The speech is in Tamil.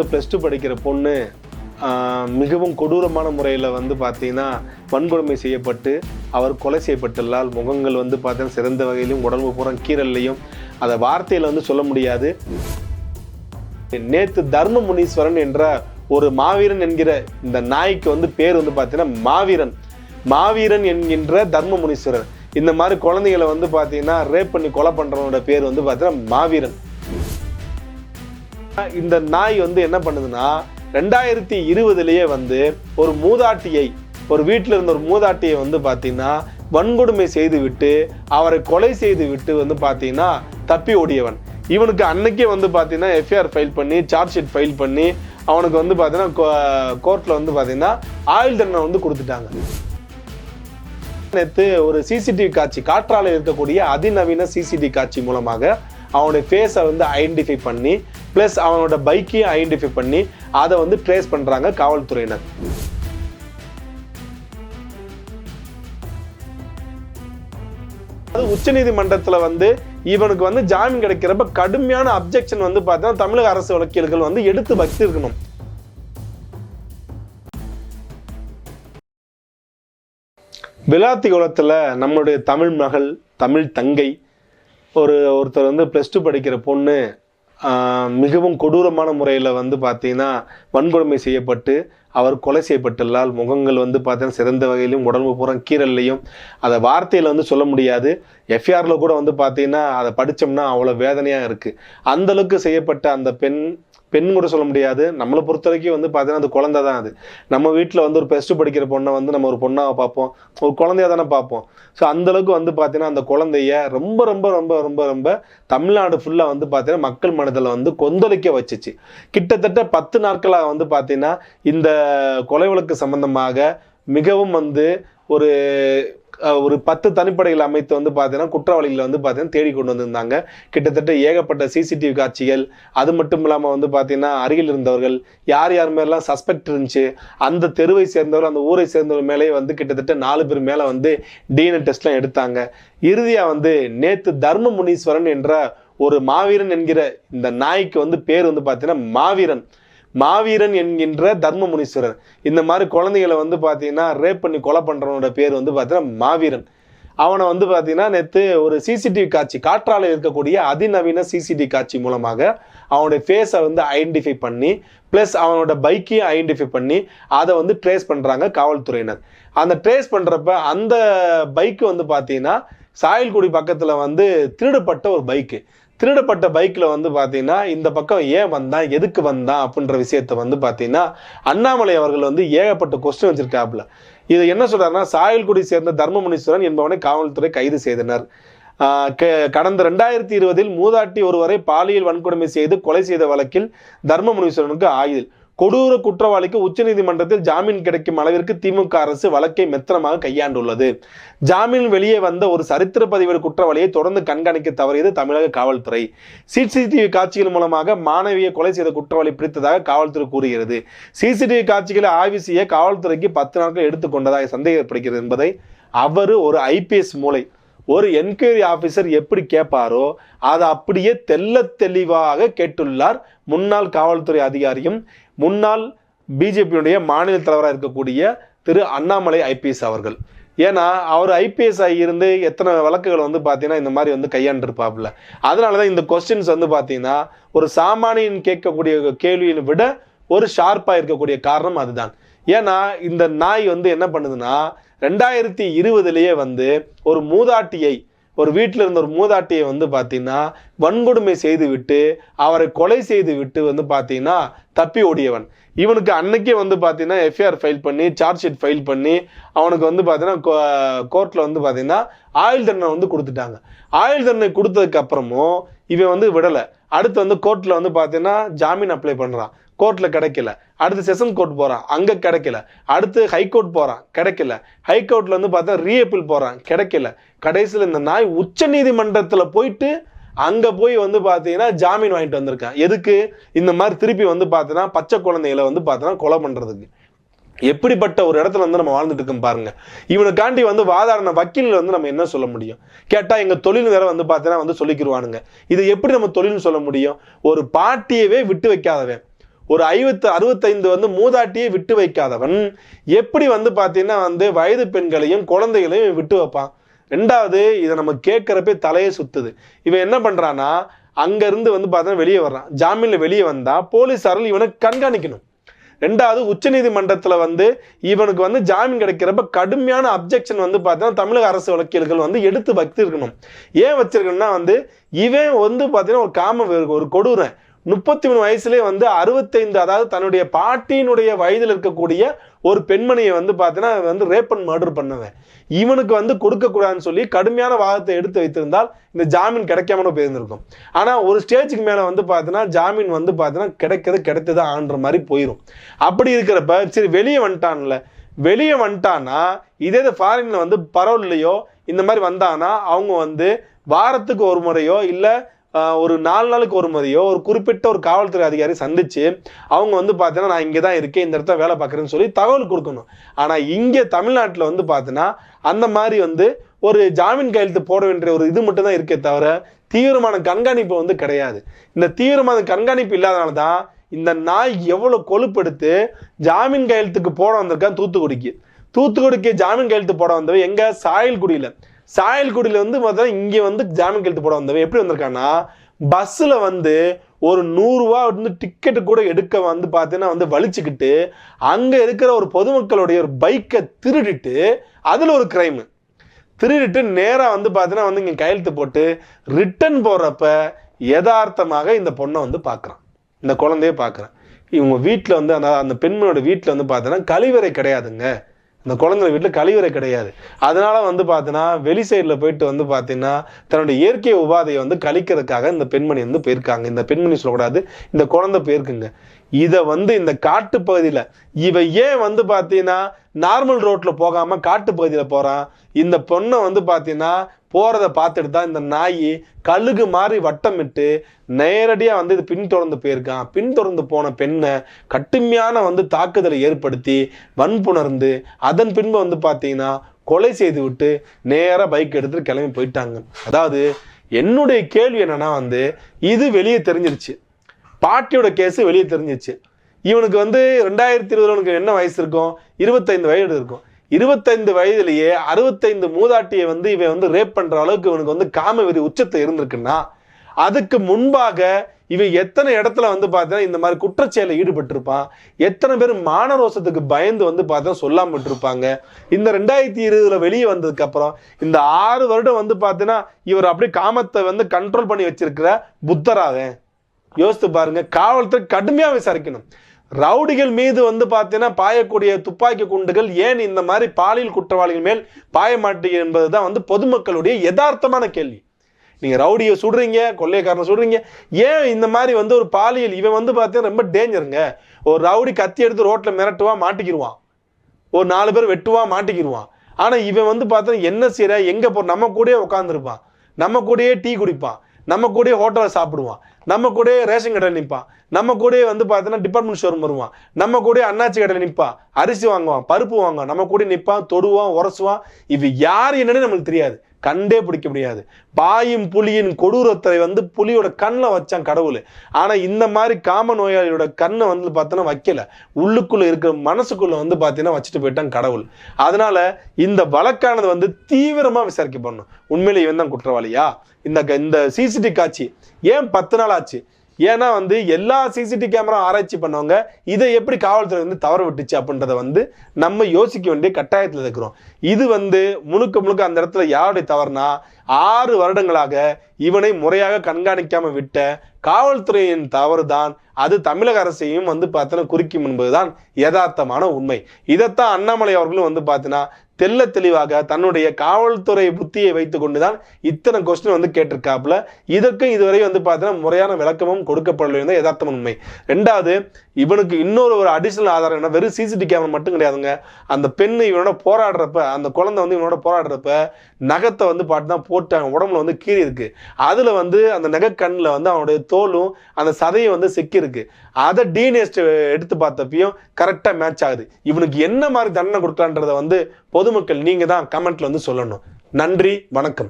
+2 படிக்கிற பொண்ணு மிகவும் கொடூரமான முறையில் வந்து பார்த்தீங்கன்னா வன்கொடுமை செய்யப்பட்டு அவர் கொலை செய்யப்பட்டுள்ளால் முகங்கள் வந்து பார்த்தீங்கன்னா சிறந்த வகையிலும் உடம்பு பூரா கீரல்லையும் அதை வார்த்தையில் வந்து சொல்ல முடியாது. நேத்து தர்ம முனீஸ்வரன் என்ற ஒரு மாவீரன் என்கிற இந்த நாய்க்கு வந்து பேர் வந்து பார்த்தீங்கன்னா மாவீரன் என்கின்ற தர்ம முனீஸ்வரன். இந்த மாதிரி குழந்தைகளை வந்து பார்த்தீங்கன்னா ரேப் பண்ணி கொலை பண்றவனோட பேர் வந்து பார்த்தீங்கன்னா மாவீரன். இந்த நாய் வந்து என்ன பண்ணுதுன்னா 2020 வந்து ஒரு மூதாட்டியை, ஒரு வீட்டில் இருந்த ஒரு மூதாட்டியை வந்து பார்த்தீங்கன்னா வன்கொடுமை செய்து விட்டு அவரை கொலை செய்து விட்டு வந்து பார்த்தீங்கன்னா தப்பி ஓடியவன். இவனுக்கு அன்னைக்கே வந்து பார்த்தீங்கன்னா எஃப்ஐஆர் ஃபைல் பண்ணி சார்ஜ் ஷீட் ஃபைல் பண்ணி அவனுக்கு வந்து பார்த்தீங்கன்னா கோர்ட்டில் வந்து பார்த்தீங்கன்னா ஆயுள் தண்டனை வந்து கொடுத்துட்டாங்க. நேற்று ஒரு சிசிடிவி காட்சி, காற்றாலை இருக்கக்கூடிய அதிநவீன சிசிடிவி காட்சி மூலமாக அவனுடைய ஃபேஸை வந்து ஐடென்டிஃபை பண்ணி ப்ளஸ் அவனோட பைக்கையும் ஐடென்டிஃபை பண்ணி அதை வந்து ட்ரேஸ் பண்ணுறாங்க காவல்துறையினர். அது உச்சநீதிமன்றத்தில் வந்து இவனுக்கு வந்து ஜாமீன் கிடைக்கிறப்ப கடுமையான அப்ஜெக்ஷன் வந்து பார்த்தீங்கன்னா தமிழக அரசு வழக்கியல்கள் வந்து எடுத்து வச்சிருக்கணும். விளாத்திகுளத்தில் நம்மளுடைய தமிழ் மகள், தமிழ் தங்கை, ஒருத்தர் வந்து +2 படிக்கிற பொண்ணு மிகவும் கொடூரமான முறையில் வந்து பார்த்தீங்கன்னா வன்கொடுமை செய்யப்பட்டு அவர் கொலை செய்யப்பட்டுள்ளால் முகங்கள் வந்து பார்த்தீங்கன்னா சிறந்த வகையிலும் உடம்பு பூரா கீரல்லையும் அதை வார்த்தையில் வந்து சொல்ல முடியாது. எஃப்ஐஆரில் கூட வந்து பார்த்தீங்கன்னா அதை படித்தோம்னா அவ்வளோ வேதனையாக இருக்குது. அந்தளவுக்கு செய்யப்பட்ட அந்த பெண் கூட சொல்ல முடியாது. நம்மளை பொறுத்த வரைக்கும் வந்து பார்த்தீங்கன்னா அது குழந்தை தான். அது நம்ம வீட்டில் வந்து ஒரு +2 படிக்கிற பொண்ணை வந்து நம்ம ஒரு பொண்ணாக பார்ப்போம், ஒரு குழந்தையாக தானே பார்ப்போம். ஸோ அந்தளவுக்கு வந்து பார்த்தீங்கன்னா அந்த குழந்தைய ரொம்ப ரொம்ப ரொம்ப ரொம்ப ரொம்ப தமிழ்நாடு ஃபுல்லாக வந்து பார்த்தீங்கன்னா மக்கள் மனதில் வந்து கொந்தளிக்க வச்சுச்சு. கிட்டத்தட்ட 10 நாட்களாக வந்து பார்த்தீங்கன்னா இந்த கொலை வழக்கு சம்பந்தமாக மிகவும் வந்து ஒரு 10 தனிப்படைகள் அமைத்து வந்து பார்த்தீங்கன்னா குற்றவாளிகளை வந்து பார்த்தீங்கன்னா தேடி கொண்டு வந்திருந்தாங்க. கிட்டத்தட்ட ஏகப்பட்ட சிசிடிவி காட்சிகள், அது மட்டும் இல்லாமல் வந்து பார்த்தீங்கன்னா அருகில் இருந்தவர்கள் யார் மேலாம் சஸ்பெக்ட் இருந்துச்சு, அந்த தெருவை சேர்ந்தவர்கள், அந்த ஊரை சேர்ந்தவர்கள் மேலே வந்து கிட்டத்தட்ட 4 பேர் மேலே வந்து டிஎன்ஏ டெஸ்ட்லாம் எடுத்தாங்க. இறுதியாக வந்து நேத்து தர்ம முனீஸ்வரன் என்ற ஒரு மாவீரன் என்கிற இந்த நாய்க்கு வந்து பேர் வந்து பார்த்தீங்கன்னா மாவீரன் என்கின்ற தர்ம முனீஸ்வரர். இந்த மாதிரி குழந்தைகளை வந்து பார்த்தீங்கன்னா ரேப் பண்ணி கொலை பண்றவனோட பேர் வந்து பார்த்தீங்கன்னா மாவீரன். அவனை வந்து பார்த்தீங்கன்னா நேற்று ஒரு சிசிடிவி காட்சி, காற்றாலை இருக்கக்கூடிய அதிநவீன சிசிடிவி காட்சி மூலமாக அவனுடைய ஃபேஸை வந்து ஐடென்டிஃபை பண்ணி ப்ளஸ் அவனோட பைக்கையும் ஐடென்டிஃபை பண்ணி அதை வந்து ட்ரேஸ் பண்ணுறாங்க காவல்துறையினர். அந்த ட்ரேஸ் பண்ணுறப்ப அந்த பைக்கு வந்து பார்த்தீங்கன்னா சாயல்குடி பக்கத்தில் வந்து திருடப்பட்ட ஒரு பைக்கு. திருடப்பட்ட பைக்கில் வந்து பார்த்தீங்கன்னா இந்த பக்கம் ஏன் வந்தான், எதுக்கு வந்தான் அப்படின்ற விஷயத்த வந்து பார்த்தீங்கன்னா அண்ணாமலை அவர்கள் வந்து ஏகப்பட்ட கொஸ்டின் வச்சிருக்காப்புல. இது என்ன சொல்றாருன்னா, சாயல்குடி சேர்ந்த தர்ம முனீஸ்வரன் என்பவனை காவல்துறை கைது செய்தனர். கடந்த 2020 மூதாட்டி ஒருவரை பாலியல் வன்கொடுமை செய்து கொலை செய்த வழக்கில் தர்ம முனீஸ்வரனுக்கு ஆயுள். கொடூர குற்றவாளிக்கு உச்சநீதிமன்றத்தில் ஜாமீன் கிடைக்கும் அளவிற்கு திமுக அரசு வழக்கை மெத்தனமாக கையாண்டுள்ளது. ஜாமீன் வெளியே வந்த ஒரு சரித்திர பதிவேடு குற்றவாளியை தொடர்ந்து கண்காணிக்க தவறியது தமிழக காவல்துறை. சிசிடிவி காட்சிகள் மூலமாக மாணவியை கொலை செய்த குற்றவாளி பிடித்ததாக காவல்துறை கூறுகிறது. சிசிடிவி காட்சிகளை ஆய்வு செய்ய காவல்துறைக்கு 10 நாட்கள் எடுத்துக்கொண்டதாக சந்தேகப்படுகிறது என்பதை ஒரு IPS மூளை, ஒரு என்கொயரி ஆபீசர் எப்படி கேட்பாரோ அதை அப்படியே தெளிவாக கேட்டுள்ளார் முன்னாள் காவல்துறை அதிகாரியும் முன்னாள் பிஜேபியுடைய மாநில தலைவராக இருக்கக்கூடிய திரு அண்ணாமலை IPS அவர்கள். ஏன்னா அவர் IPS இருந்து எத்தனை வழக்குகள் வந்து பார்த்தீங்கன்னா இந்த மாதிரி வந்து கையாண்டிருப்பாப்புல. அதனாலதான் இந்த கொஸ்டின்ஸ் வந்து பார்த்தீங்கன்னா ஒரு சாமானியன் கேட்கக்கூடிய கேள்வியை விட ஒரு ஷார்ப்பாக இருக்கக்கூடிய காரணம் அதுதான். ஏன்னா இந்த நாய் வந்து என்ன பண்ணுதுன்னா 2020 வந்து ஒரு மூதாட்டியை, ஒரு வீட்டில் இருந்த ஒரு மூதாட்டியை வந்து பார்த்தீங்கன்னா வன்கொடுமை செய்து விட்டு அவரை கொலை செய்து விட்டு வந்து பார்த்தீங்கன்னா தப்பி ஓடியவன். இவனுக்கு அன்னைக்கே வந்து பார்த்தீங்கன்னா எஃப்ஐஆர் ஃபைல் பண்ணி சார்ஜ் ஷீட் ஃபைல் பண்ணி அவனுக்கு வந்து பார்த்தீங்கன்னா கோர்ட்டில் வந்து பார்த்தீங்கன்னா ஆயுள் தண்டனை வந்து கொடுத்துட்டாங்க. ஆயுள் தண்டனை கொடுத்ததுக்கு அப்புறமும் இவன் வந்து விடலை. அடுத்து வந்து கோர்ட்டில் வந்து பார்த்தீங்கன்னா ஜாமீன் அப்ளை பண்ணுறான், கோர்ட்டில் கிடைக்கல. அடுத்து செஷன் கோர்ட் போகிறான், அங்கே கிடைக்கல. அடுத்து ஹைகோர்ட் போகிறான், கிடைக்கல. ஹைகோர்ட்டில் வந்து பார்த்தா ரீஅப்பீல் போகிறான், கிடைக்கல. கடைசியில் இந்த நாய் உச்ச நீதிமன்றத்தில் போயிட்டு அங்கே போய் வந்து பார்த்தீங்கன்னா ஜாமீன் வாங்கிட்டு வந்திருக்கான். எதுக்கு? இந்த மாதிரி திருப்பி வந்து பார்த்தீங்கன்னா பச்சை குழந்தைகளை வந்து பார்த்தீங்கன்னா கொலை பண்ணுறதுக்கு. எப்படிப்பட்ட ஒரு இடத்துல வந்து நம்ம வாழ்ந்துட்டு இருக்கோம் பாருங்க. இவனுக்காண்டி வந்து வாதாடின வக்கீல் வந்து நம்ம என்ன சொல்ல முடியும்? கேட்டா எங்க தொழில் வேற வந்து பார்த்தீங்கன்னா வந்து சொல்லிக்கிருவானுங்க. இது எப்படி நம்ம தொழில்னு சொல்ல முடியும்? ஒரு பாட்டியவே விட்டு வைக்காதவன், ஒரு 65 வந்து மூதாட்டியை விட்டு வைக்காதவன் எப்படி வந்து பாத்தீங்கன்னா வந்து வயது பெண்களையும் குழந்தைகளையும் விட்டு வைப்பான்? ரெண்டாவது, இதை நம்ம கேட்கிறப்ப தலையை சுத்துது. இவன் என்ன பண்றான்னா, அங்க இருந்து வந்து பார்த்தா வெளியே வர்றான். ஜாமீன்ல வெளியே வந்தா போலீசார்கள் இவனை கண்காணிக்கணும். ரெண்டாவது, உச்ச நீதிமன்றத்துல வந்து இவனுக்கு வந்து ஜாமீன் கிடைக்கிறப்ப கடுமையான அப்ஜெக்ஷன் வந்து பார்த்தீங்கன்னா தமிழக அரசு வழக்கில்கள் வந்து எடுத்து வச்சிருக்கணும். ஏன் வச்சிருக்கணும்னா வந்து இவன் வந்து பார்த்தீங்கன்னா ஒரு ஒரு கொடூரன் 33 வயசுலேயே வந்து 65, அதாவது தன்னுடைய பாட்டியினுடைய வயதில் இருக்கக்கூடிய ஒரு பெண்மணியை வந்து பார்த்தீங்கன்னா வந்து ரேப் அண்ட் மர்டர் பண்ணவன். இவனுக்கு வந்து கொடுக்கக்கூடாதுன்னு சொல்லி கடுமையான வாதத்தை எடுத்து வைத்திருந்தால் இந்த ஜாமீன் கிடைக்காம போயிருந்திருக்கும். ஆனால் ஒரு ஸ்டேஜுக்கு மேலே வந்து பார்த்தீங்கன்னா ஜாமீன் வந்து பார்த்தீங்கன்னா கிடைத்ததான் ஆன்ற மாதிரி போயிடும். அப்படி இருக்கிறப்ப சரி வெளியே வந்துட்டான்னா இதே ஃபாரின்ல வந்து பரவல்லையோ இந்த மாதிரி வந்தானா அவங்க வந்து வாரத்துக்கு ஒரு முறையோ இல்லை ஒரு 4 நாளுக்கு ஒரு முறையோ ஒரு குறிப்பிட்ட ஒரு காவல்துறை அதிகாரி சந்திச்சு அவங்க வந்து பார்த்தீங்கன்னா நான் இங்கே தான் இருக்கேன், இந்த இடத்துல வேலை பார்க்குறேன்னு சொல்லி தகவல் கொடுக்கணும். ஆனால் இங்கே தமிழ்நாட்டில் வந்து பார்த்தீங்கன்னா அந்த மாதிரி வந்து ஒரு ஜாமீன் கையெழுத்து போட வேண்டிய ஒரு இது மட்டும் தான் இருக்கே தவிர தீவிரமான கண்காணிப்பு வந்து கிடையாது. இந்த தீவிரமான கண்காணிப்பு இல்லாதனால தான் இந்த நாய் எவ்வளோ கொழுப்பெடுத்து ஜாமீன் கையெழுத்துக்கு போட வந்திருக்கான் தூத்துக்குடிக்கு ஜாமீன் கையெழுத்து போட வந்தவன் எங்க சாயல்குடியில வந்து பார்த்தா இங்கே வந்து ஜாமீன் கையெழுத்து போட வந்தவன் எப்படி வந்திருக்கான்னா பஸ்ஸில் வந்து ஒரு 100 ரூபா வந்து டிக்கெட்டு கூட எடுக்க வந்து பார்த்தீங்கன்னா வந்து வலிச்சுக்கிட்டு அங்கே இருக்கிற ஒரு பொதுமக்களுடைய ஒரு பைக்கை திருடிட்டு அதில் ஒரு கிரைமு திருடிட்டு நேராக வந்து பார்த்தீங்கன்னா வந்து இங்கே கையெழுத்து போட்டு ரிட்டன் போடுறப்ப யதார்த்தமாக இந்த பொண்ணை வந்து பார்க்குறான், இந்த குழந்தைய பார்க்குறான். இவங்க வீட்டில் வந்து அந்த பெண்மணியோட வீட்டில் வந்து பார்த்தீங்கன்னா கழிவறை கிடையாதுங்க, அந்த குழந்தை வீட்டில் கழிவறை கிடையாது. அதனால வந்து பார்த்தீங்கன்னா வெளி சைடில் போயிட்டு வந்து பார்த்தீங்கன்னா தன்னுடைய இயற்கை உபாதையை வந்து கழிக்கிறதுக்காக இந்த பெண்மணி வந்து போயிருக்காங்க. இந்த பெண்மணி சொல்லக்கூடாது, இந்த குழந்தை போயிருக்குங்க. இதை வந்து இந்த காட்டு பகுதியில் இவ ஏன் வந்து பார்த்தீங்கன்னா நார்மல் ரோட்ல போகாம காட்டு பகுதியில் போறான்? இந்த பொண்ணை வந்து பார்த்தீங்கன்னா போறதை பார்த்துட்டு தான் இந்த நாய் கழுகு மாதிரி வட்டமிட்டு நேரடியா வந்து இது பின்தொடர்ந்து போயிருக்கான். பின்தொடர்ந்து போன பெண்ணை கடுமையான வந்து தாக்குதலை ஏற்படுத்தி வன்புணர்ந்து அதன் பின்பு வந்து பார்த்தீங்கன்னா கொலை செய்து விட்டு நேராக பைக் எடுத்துட்டு கிளம்பி போயிட்டாங்க. அதாவது என்னுடைய கேள்வி என்னன்னா வந்து இது வெளியே தெரிஞ்சிருச்சு, பாட்டியோட கேஸ் வெளியே தெரிஞ்சிருச்சு. இவனுக்கு வந்து 2020 என்ன வயசு இருக்கும்? 25 வயது இருக்கும். 25 வயதிலேயே 65 மூதாட்டியை வந்து இவன் வந்து ரேப் பண்ற அளவுக்கு இவனுக்கு வந்து காமவெறி உச்சத்தை இருந்திருக்குன்னா அதுக்கு முன்பாக இவன் எத்தனை இடத்துல வந்து பார்த்தா இந்த மாதிரி குற்றச்செயல ஈடுபட்டிருப்பான், எத்தனை பேர் மானரோசத்துக்கு பயந்து வந்து பார்த்தா சொல்லாம விட்டுருப்பாங்க. இந்த 2020 வெளியே வந்ததுக்கு அப்புறம் இந்த 6 வருடம் வந்து பார்த்தீங்கன்னா இவர் அப்படியே காமத்தை வந்து கண்ட்ரோல் பண்ணி வச்சிருக்கிற புத்தராவே யோசித்து பாருங்க. காவல்துறை கடுமையா விசாரிக்கணும். ரவுடிகள் மீது வந்து பார்த்தீங்கன்னா பாயக்கூடிய துப்பாக்கி குண்டுகள் ஏன் இந்த மாதிரி பாலியல் குற்றவாளிகள் மேல் பாய மாட்டீங்க என்பதுதான் வந்து பொதுமக்களுடைய யதார்த்தமான கேள்வி. நீங்க ரவுடியை சுடுறீங்க, கொள்ளைக்காரனை சுடுறீங்க, ஏன் இந்த மாதிரி வந்து ஒரு பாலியல் இவன் வந்து பார்த்தீங்கன்னா ரொம்ப டேஞ்சருங்க. ஒரு ரவுடி கத்தி எடுத்து ரோட்ல மிரட்டுவான், மாட்டிக்கிடுவான், ஒரு 4 பேர் வெட்டுவான், மாட்டிக்கிடுவான். ஆனா இவன் வந்து பார்த்தா என்ன செய்யற, எங்க போ, நம்ம கூடயே உட்காந்துருப்பான், நம்ம கூடயே டீ குடிப்பான், நம்ம கூட ஹோட்டலில் சாப்பிடுவான், நம்ம கூட ரேஷன் கடையில் நிற்பான், நம்ம கூட வந்து பார்த்தீங்கன்னா டிபார்ட்மெண்ட் ஸ்டோர் வருவான், நம்ம கூட அண்ணாச்சி கடையில் நிற்பான், அரிசி வாங்குவான், பருப்பு வாங்குவான், நம்ம கூட நிற்பான், தொடுவான், உரசுவான். இது யார் என்னன்னு நம்மளுக்கு தெரியாது, கண்டே பிடிக்க முடியாது. பாயும் புலியின் கொடூரத்தை வந்து புலியோட கண்ணில் வச்சான் கடவுள். ஆனா இந்த மாதிரி காம நோயாளியோட கண்ணை வந்து பார்த்தோன்னா வைக்கல, உள்ளுக்குள்ள இருக்கிற மனசுக்குள்ள வந்து பார்த்தீங்கன்னா வச்சுட்டு போயிட்டான் கடவுள். அதனால இந்த வழக்கானது வந்து தீவிரமா விசாரிக்கப்படணும். உண்மையிலே இவன் தான் குற்றவாளியா? இந்த சிசிடிவி காட்சி ஏன் 10 நாள் ஆச்சு? ஏன்னா வந்து எல்லா சிசிடிவி கேமரா ஆராய்ச்சி பண்ணவங்க இதை எப்படி காவல்துறை வந்து தவற விட்டுச்சு அப்படின்றத வந்து நம்ம யோசிக்க வேண்டிய கட்டாயத்தில் இருக்கிறோம். இது வந்து முழுக்க அந்த இடத்துல யாருடைய தவறுனா 6 வருடங்களாக இவனை முறையாக கண்காணிக்காம விட்ட காவல்துறையின் தவறு தான். அது தமிழக அரசையும் வந்து பார்த்தீங்கன்னா குறிக்கும் என்பதுதான் யதார்த்தமான உண்மை. இதைத்தான் அண்ணாமலை அவர்களும் வந்து பார்த்தீங்கன்னா தெல்ல தெளிவாக தன்னுடைய காவல்துறை புத்தியை வைத்து கொண்டுதான் இத்தனை கொஸ்டின் வந்து கேட்டிருக்காப்புல. இதற்கும் இதுவரை வந்து பார்த்தீங்கன்னா முறையான விளக்கமும் கொடுக்கப்படவில்லை, யதார்த்தம் உண்மை. ரெண்டாவது, இவனுக்கு இன்னொரு அடிஷனல் ஆதாரம் என்ன, வெறும் சிசிடிவி கேமரா மட்டும் கிடையாதுங்க. அந்த பெண்ணு இவனோட போராடுறப்ப, அந்த குழந்தை வந்து இவனோட போராடுறப்ப நகத்தை வந்து பார்த்து போட்டாங்க, உடம்புல வந்து கீறி இருக்கு. அதுல வந்து அந்த நகை கண்ணில் வந்து அவனுடைய தோலும் அந்த சதையும் வந்து சிக்கி இருக்கு. அதை டிஎன்ஏ எடுத்து பார்த்தப்பையும் கரெக்டா மேட்ச் ஆகுது. இவனுக்கு என்ன மாதிரி தண்டனை கொடுக்கலான்றத வந்து பொதுமக்கள் நீங்க தான் கமெண்ட்ல வந்து சொல்லணும். நன்றி, வணக்கம்.